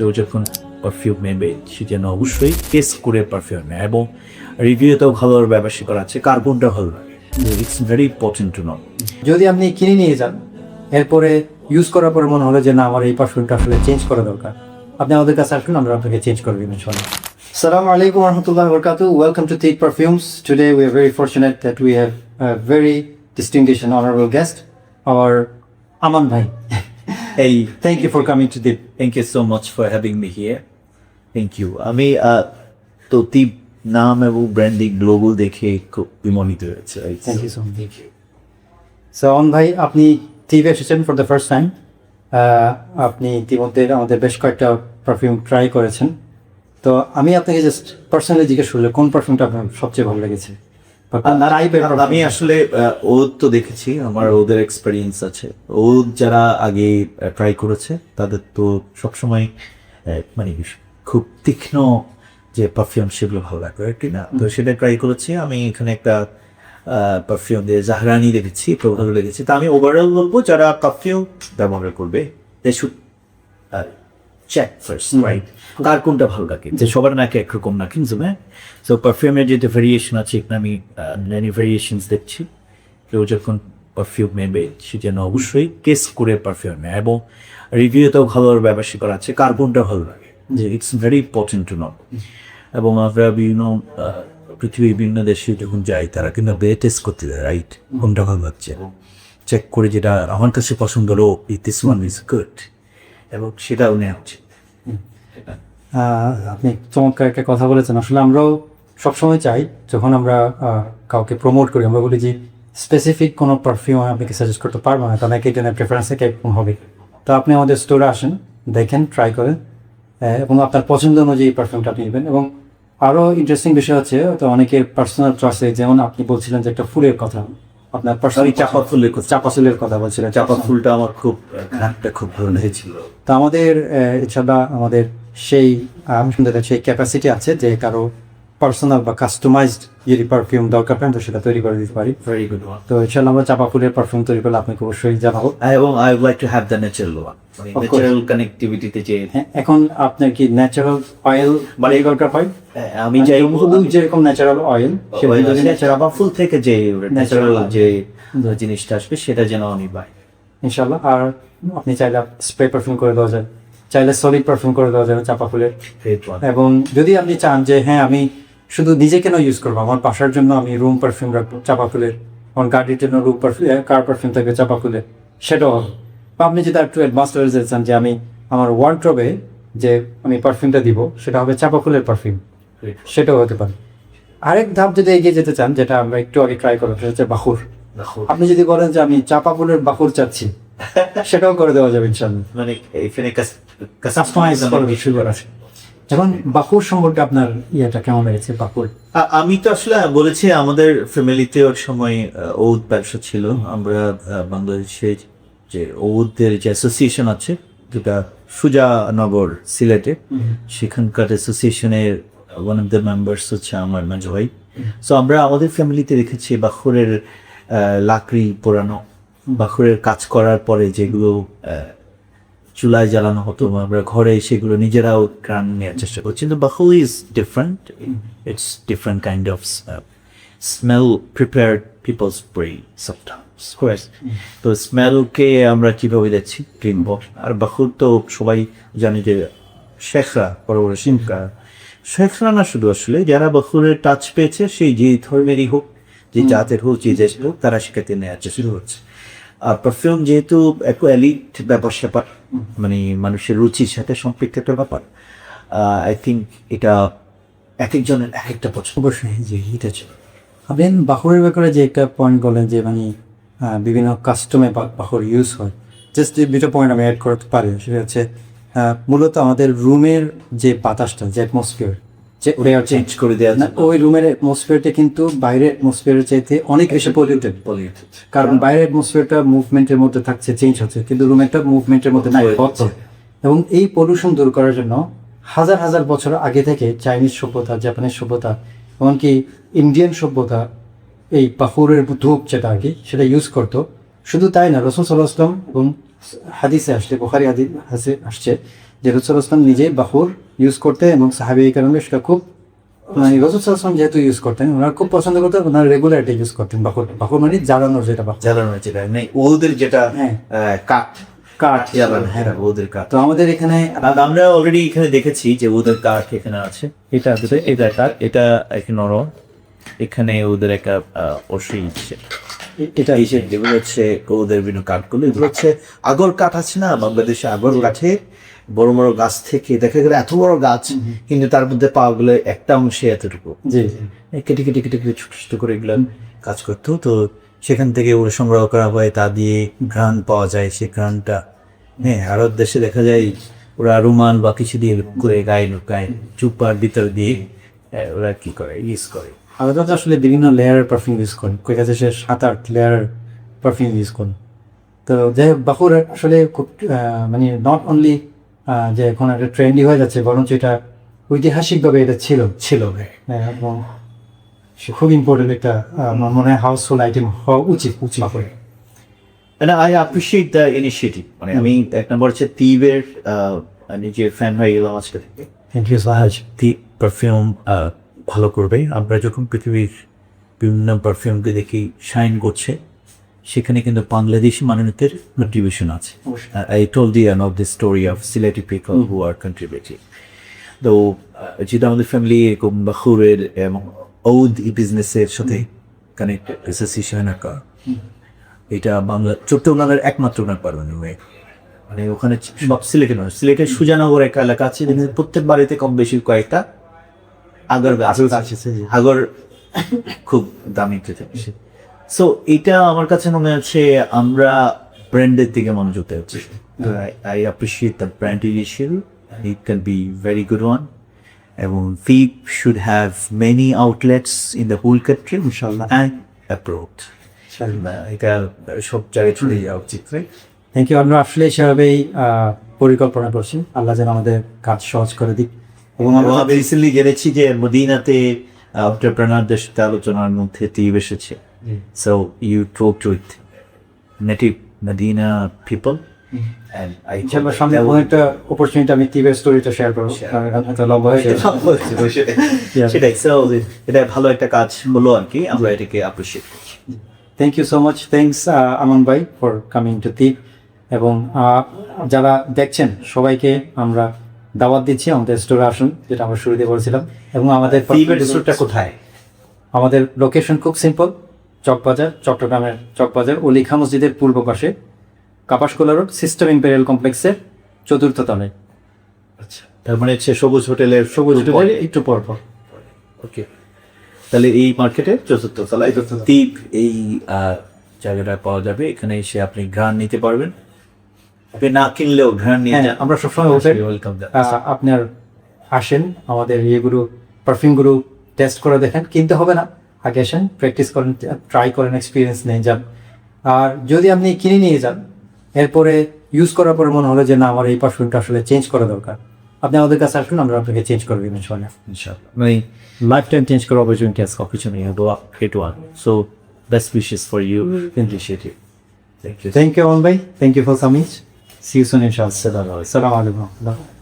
কেউ যখন পারফিউম নেবে সে যেন অবশ্যই টেস্ট করে পারফিউম নেয় এবং রিভিউতেও ভালো ব্যবহার করা আছে, কার্বনটা ভালো লাগে। It's very important to know. যদি আপনি কিনে নিয়ে যান, এরপরে ইউজ করার পরে মনে হলো যে না, আমার এই পারফিউমটা আসলে চেঞ্জ করা দরকার, আপনি আমাদের কাছে আসুন, আমরা আপনাকে চেঞ্জ করে দেবেন ইনশাআল্লাহ। Assalamu alaikum warahmatullahi wabarakatuh. Welcome to Take Perfumes. Today we are very fortunate that we have a very distinguished and honorable guest, our Aman Bhai. Hey, Thank you for coming to the... thank you so much for having me here. Thank you. আমি তৌতিব নাম এবং branding logo দেখে খুব বিমোহিত হয়েছে। Thank you so much. So Aman Bhai, আপনি TV এসেছেন for the first time. আপনি ইতিমধ্যে আমাদের বেশ কয়েকটা পারফিউম ট্রাই করেছেন। তো আমি আপনাকে জাস্ট পার্সোনালি জিজ্ঞেস করলে কোন পারফিউমটা আপনার সবচেয়ে ভালো লেগেছে? আমি আসলে ওদ তো দেখেছি, আমার ওদের এক্সপেরিয়েন্স আছে। ওদ যারা আগে ট্রাই করেছে তাদের তো সবসময় মানে খুব তীক্ষ্ণ যে পারফিউম সেগুলো ভালো লাগে আর কি না। তো সেটা ট্রাই করেছি। আমি এখানে একটা পারফিউম দিয়ে জাহরানি দেখেছি, খুব ভালো লেগেছে। তা আমি ওভারঅল বলবো যারা পারফিউম ব্যবহার করবে they should check first, right, কার কোনটা ভালো লাগে। যে সবার নাকি একরকম না, কিন্তু সো পারফিউমের যেটা ভেরিয়েশন আছে, এখানে আমি মেনি ভেরিয়েশনস দেখছি। কেউ যখন পারফিউম নেবে সে যেন অবশ্যই টেস্ট করে পারফিউম নেয় এবং রিভিউতেও ভালো ব্যবহার করা আছে, কার কোনটা ভালো লাগে। যে it's very important to know. এবং আমরা বিভিন্ন পৃথিবীর বিভিন্ন দেশে যখন যাই তারা কিন্তু টেস্ট করতে দেয়, রাইট, কোনটা ভালো লাগছে এবং চেক করে যেটা আমার কাছে পছন্দ হলো, দিস ওয়ান ইজ গুড, এবং সেটাও নেওয়া উচিত। আপনি চমৎকার একটা কথা বলেছেন। আসলে আমরাও সবসময় চাই যখন আমরা কাউকে প্রমোট করি, আমরা বলি যে স্পেসিফিক কোনো পারফিউম আপনাকে সাজেস্ট করতে পারবো না, তাহলে এটা প্রেফারেন্সে কেমন হবে। তো আপনি আমাদের স্টোরে আসেন, দেখেন, ট্রাই করেন এবং আপনার পছন্দ অনুযায়ী পারফিউমটা আপনি নেবেন। এবং আরও ইন্টারেস্টিং বিষয় হচ্ছে, তো অনেকের পার্সোনাল চয়েসে, যেমন আপনি বলছিলেন যে একটা ফুলের কথা, আপনার পার্সোনালি চাপা ফুলের কথা বলছিলেন। চাপা ফুলটা আমার খুব ঘ্রাণটা খুব ভালো লেগেছিল। তো আমাদের ইনশাআল্লাহ আমাদের সেই আমি শুনতে সেই ক্যাপাসিটি আছে যে কারো পার্সোনাল বা কাস্টমাইজড যদি পারফিউম দরকার পড়ে তো সেটা তৈরি করে দিতে পারি। Very good one. তো ইনশাআল্লাহ আমরা চাপা ফুলের পারফিউম তৈরি করলে আপনাকে অবশ্যই জানাবো। এবং I would like to have the natural one, natural কানেক্টিভিটিতে যে। হ্যাঁ, এখন আপনার কি ন্যাচারাল অয়েল মানে দরকার হয়? আমি যাই যেরকম ন্যাচারাল অয়েল, চাপা ফুল থেকে যে ন্যাচারাল যে জিনিসটা আসবে সেটা যেন আমি পাই ইনশাআল্লাহ। আর আপনি চাইলে স্প্রে পারফিউম করে দেওয়া যায়, চাইলে সলিড পারফিউম করে দেওয়া যাবে চাপা ফুলের। এবং যদি আপনি চান যে হ্যাঁ আমি শুধু নিজে কেন ইউজ করবো, আমার বাসার জন্য আমি রুম পারফিউম রাখবো চাপা ফুলের, আমার গাড়ির জন্য রুম পারফিউম কার পারফিউম থাকবে চাপা ফুলের, সেটাও হবে। বা আপনি যদি একটু অ্যাডভান্স লেভেলে যেতে চান যে আমি আমার ওয়ার্ড্রবে যে আমি পারফিউমটা দিব সেটা হবে চাপা ফুলের পারফিউম, সেটাও হতে পারে। আরেক ধাপ যদি এগিয়ে যেতে চান, যেটা আমরা একটু আগে ট্রাই করলাম, সেটা হচ্ছে বাখুর। আপনি যদি বলেন যে আমি চাপা ফুলের বাখুর চাচ্ছি, সেটাও করে দেওয়া যাবে ইনশাআল্লাহ। মানে এখানে কাস্টমাইজ করার বিষয় আছে। এখন বাকুর সম্পর্কে আপনার ইয়েটা কেমন লেগেছে? বাকুর আমি তো আসলে বলেছি আমাদের ফ্যামিলিতে ওর সময় ঔদ ব্যবসা ছিল। আমরা বাংলাদেশের যে ঔদের যে অ্যাসোসিয়েশন আছে, যেটা সুজানগর সিলেটে, সেখানকার অ্যাসোসিয়েশনের ওয়ান অফ দ্য মেম্বার্স হচ্ছে আমার মেজো ভাই। সো আমরা আমাদের ফ্যামিলিতে রেখেছি বাখুরের লাকড়ি পোড়ানো, বাখুরের কাজ করার পরে যেগুলো চুলায় জ্বালানো হতো, আমরা ঘরে সেগুলো নিজেরাও ঘ্রাণ নেওয়ার চেষ্টা করছি। কিন্তু বাখুর is different, it's different kind of smell prepared people's brain sometimes. তো স্মেলকে আমরা কীভাবে যাচ্ছি কিনবো। আর বাখুর তো সবাই জানে যে শেখরা, বড় বড় শিমকা শেখরা না শুধু, আসলে যারা বাখুরের টাচ পেয়েছে সেই যে ধর্মেরই হোক, যে জাতের হোক, যে দেশের হোক, তারা সেখানে নেওয়ার চেষ্টা হচ্ছে। আর পারফিউম যেহেতু একটু এলিট ব্যাপার স্যাপার, মানে মানুষের রুচির সাথে সম্পৃক্ত একটা ব্যাপার, আই থিঙ্ক এটা এক একজনের এক একটা পছন্দ। অবশ্যই যে এটা ছিল। আপনি বাখুরের ব্যাপারে যে একটা পয়েন্ট বলেন যে মানে বিভিন্ন কাস্টমে বাখুর ইউজ হয়, জাস্ট দুটো পয়েন্ট আমি অ্যাড করতে পারি। সেটা হচ্ছে মূলত আমাদের রুমের যে বাতাসটা, যে অ্যাটমসফিয়ার, যে ওটা চেঞ্জ করে দেওয়া না, ওই রুমের অ্যাটমসফিয়ারটা কিন্তু বাইরের অ্যাটমসফিয়ারের চাইতে অনেক বেশি পলিউটেড। কারণ বাইরের অ্যাটমসফিয়ারটা মুভমেন্টের মধ্যে থাকছে, চেঞ্জ হচ্ছে, কিন্তু রুমেরটা মুভমেন্টের মধ্যে নাই হচ্ছে। এবং এই পলিউশন দূর করার জন্য হাজার হাজার বছর আগে থেকে চাইনিজ সভ্যতা, জাপানিজ সভ্যতা, এমনকি ইন্ডিয়ান সভ্যতা এই বাখুরের ধূপ যেটা আর কি সেটা ইউজ করতো। শুধু তাই না, রাসূল সাল্লাল্লাহু আলাইহি ওয়াসাল্লাম এবং হাদিসে আসছে, বুখারী হাদিসে আসছে যে রসুল নিজে বাহুর ইউজ করতে এবং সাহাবী কারণে সেটা খুব মানে রসুল যেহেতু ইউজ করতেন ওনারা খুব পছন্দ করতেন, ওনারা রেগুলারলি ইউজ করতেন বাহুর। বাহুর মানে জ্বালানোর যেটা বাহুর, জ্বালানো যেটা নেই ওদের যেটা হ্যাঁ। কাঠ কাঠ জ্বালানো, হ্যাঁ ওদের কাঠ। তো আমাদের এখানে আর আমরা অলরেডি এখানে দেখেছি যে ওদের কাঠ এখানে আছে, এটা আছে, এটা কাঠ, এটা এখানে নরম, এখানে ওদের একটা অসি এটা এই যে যেগুলো হচ্ছে ওদের বিভিন্ন কাঠগুলো, এগুলো হচ্ছে আগর কাঠ আছে না বাংলাদেশে, আগর কাঠে বড় বড় গাছ থেকে দেখা গেলে এত বড় গাছ কিন্তু তার মধ্যে পাওয়া গেলে একটা অংশে এতটুকু, জি কেটে কেটে কেটে কেটে ছোট ছোট করে এগুলো কাজ করতো। তো সেখান থেকে ওরা সংগ্রহ করা হয়, তা দিয়ে ঘ্রাণ পাওয়া যায়, সেই ঘ্রাণটা হ্যাঁ আরব দেশে দেখা যায় ওরা রুমাল বা কিছু দিয়ে করে গায়ে লুকায়, চুপার ভিতরে দিয়ে ওরা কি করে ইউজ করে। আমরা তো আসলে বিভিন্ন লেয়ারের পারফিউম ইউজ করি, কই কাছে সে 7-8 লেয়ার পারফিউম ইউজ করি। তো যাই হোক বাহুর আসলে খুব মানে নট অনলি যে এখন একটা ট্রেন্ডি হয়ে যাচ্ছে, বরঞ্চ এটা ঐতিহাসিকভাবে এটা ছিল এবং খুব ইম্পর্টেন্ট একটা আমার মনে হয় হাউসহোল্ড আইটেম হওয়া উচিত বাহুর। And I appreciate the initiative. মানে আমি এক নম্বর হচ্ছে তীবের নিজের ফ্যান হয়ে গেলাম আজকে থেকে। Thank you so much. তীব পারফিউম ভালো করবে। আমরা যখন পৃথিবীর বিভিন্ন পারফিউমকে দেখি শাইন করছে, সেখানে কিন্তু বাংলাদেশি মানুষদের কন্ট্রিবিউশন আছে। I told you of the story of Sileti people who are contributing. তো যেটা আমাদের ফ্যামিলি এরকম বাখুরের এবং ঔদ বিজনেসের সাথে কানেক্টেড অ্যাসোসিয়েশন একটা, এটা বাংলা চট্টগ্রামের একমাত্র পারমানি হয়ে, মানে ওখানে সব সিলেটে নয়, সিলেটের সুজানগর একটা এলাকা আছে যেখানে প্রত্যেক বাড়িতে কম বেশি কয়েকটা আগর গাছ আছে, আগর খুব দামি খেতে। সো এটা আমার কাছে মনে হচ্ছে আমরা ব্র্যান্ডের দিকে মনোযোগ দেওয়া উচিত। I appreciate the brand initial, it can be very good one, এবং ফিপ should have many outlets in the whole country ইনশাআল্লাহ অ্যান্ড অ্যাপ্রোড। এটা সব জায়গায় ছড়ে যাওয়া উচিত। Thank you. আমরা আসলে সেভাবেই পরিকল্পনা করছি, আল্লাহ যেন আমাদের কাজ সহজ করে দিক। এবং আমি রিসেন্টলি জেনেছি যে মদিনাতে এন্টারপ্রেনারদের সাথে আলোচনার মধ্যে তীব এসেছে। So you talked with native Medina people and I ইনশাআল্লাহ সামনে কোনো একটা অপরচুনিটি আমি তীবের স্টোরিটা শেয়ার করবো, হয়তো লম্বা হয়ে যাবে। সেটাই। সো এটা ভালো একটা কাজ হলো আর কি, আমরা এটাকে অ্যাপ্রিসিয়েট করছি। Thank you so much. Thanks Aman ভাই ফর কামিং টু তীব। এবং যারা দেখছেন সবাইকে আমরা দাওয়াত দিচ্ছি আমাদের স্টোরে আসুন, যেটা আমরা শুরুতে বলেছিলাম। এবং আমাদের তীবের স্টোরটা কোথায়? আমাদের লোকেশন খুব সিম্পল, চকবাজার, চট্টগ্রামের চকবাজার অলিখা মসজিদের পূর্ব পাশে, কাপাসকোলা রোড, সিস্টেম ইম্পেরিয়াল কমপ্লেক্সের 4th তলায়। আচ্ছা, তার মানে হচ্ছে সবুজ হোটেলের একটু পর। ওকে, তাহলে এই মার্কেটে 4th তলায় তীব এই জায়গাটা পাওয়া যাবে। এখানে এসে আপনি ঘ্রাণ নিতে পারবেন, আপনি না কিনলেও ঘ্রাণ নিয়ে যান। আমরা সবসময় ওয়েলকাম। আপনার আসেন, আমাদের ইয়েগুলো পারফিউমগুলো টেস্ট করে দেখেন, কিনতে হবে না, আগে আসেন, প্র্যাকটিস করেন, ট্রাই করেন, এক্সপিরিয়েন্স নিয়ে যান। আর যদি আপনি কিনে নিয়ে যান, এরপরে ইউজ করার পরে মনে হলো যে না আমার এই পারফিউমটা আসলে চেঞ্জ করা দরকার, আপনি আমাদের কাছে আসুন, আমরা আপনাকে চেঞ্জ করে দেবেন ইনশাআল্লাহ। মানে লাইফ টাইম চেঞ্জ করার অপরচুনিটি আছে অপরচুনিটি হলো great one. So best wishes for you initiative. Thank you অন ভাই, thank you for coming. See you soon ইনশাআল্লাহ। আসসালামু আলাইকুম।